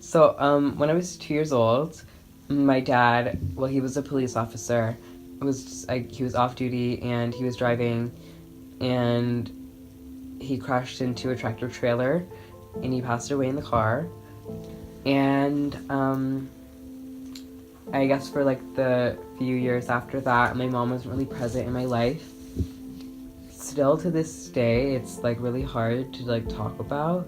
So, when I was 2 years old, my dad, well, he was a police officer. It was just, like, he was off duty and he was driving, and he crashed into a tractor trailer, and he passed away in the car. And I guess for like the few years after that, my mom wasn't really present in my life. Still to this day, it's like really hard to like talk about.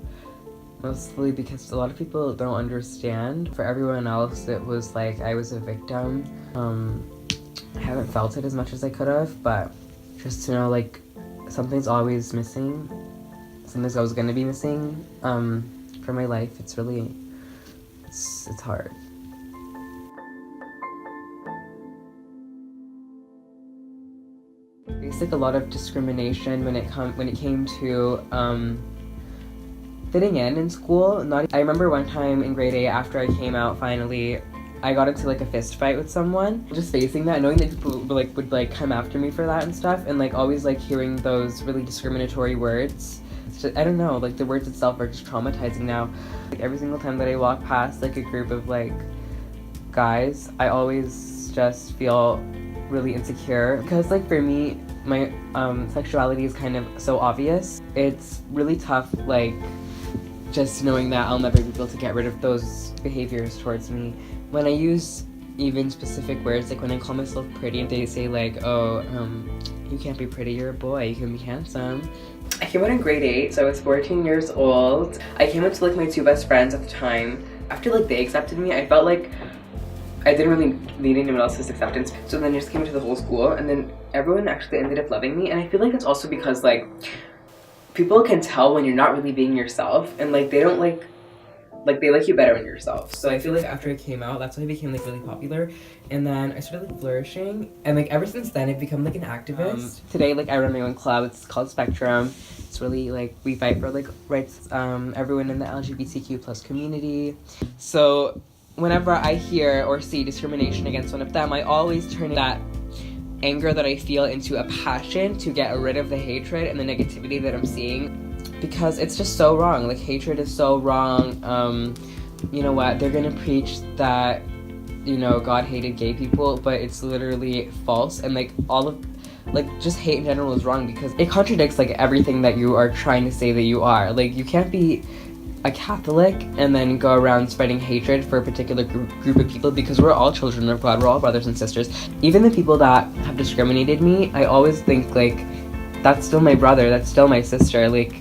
Mostly because a lot of people don't understand. For everyone else, it was like I was a victim. I haven't felt it as much as I could have, but just to know like something's always missing. Something's always gonna be missing from my life. It's really, it's hard. There's like a lot of discrimination when it came to fitting in school. I remember one time in grade 8, after I came out finally, I got into like a fist fight with someone. Just facing that, knowing that people would come after me for that and stuff, and like always like hearing those really discriminatory words. It's just, I don't know, like the words itself are just traumatizing now. Like every single time that I walk past like a group of like guys, I always just feel really insecure because like for me, my sexuality is kind of so obvious. It's really tough, like just knowing that I'll never be able to get rid of those behaviors towards me. When I use even specific words, like when I call myself pretty and they say like, oh, you can't be pretty, you're a boy, you can be handsome. I came out in grade 8, so I was 14 years old. I came out to like my 2 best friends at the time. After like they accepted me, I felt like I didn't really need anyone else's acceptance. So then I just came into the whole school, and then everyone actually ended up loving me. And I feel like that's also because like people can tell when you're not really being yourself, and like they don't like they like you better when you're yourself. So I feel like after I came out, that's when I became like really popular, and then I started like flourishing, and like ever since then I've become like an activist. Today like I run my own club. It's called Spectrum. It's really like we fight for like rights, everyone in the LGBTQ plus community. So whenever I hear or see discrimination against one of them, I always turn that anger that I feel into a passion to get rid of the hatred and the negativity that I'm seeing, because it's just so wrong. Like hatred is so wrong. You know what, they're gonna preach that, you know, God hated gay people, but it's literally false. And like all of like just hate in general is wrong because it contradicts like everything that you are trying to say that you are. Like you can't be a Catholic and then go around spreading hatred for a particular group of people, because we're all children of God, we're all brothers and sisters. Even the people that have discriminated me, I always think like that's still my brother, that's still my sister. Like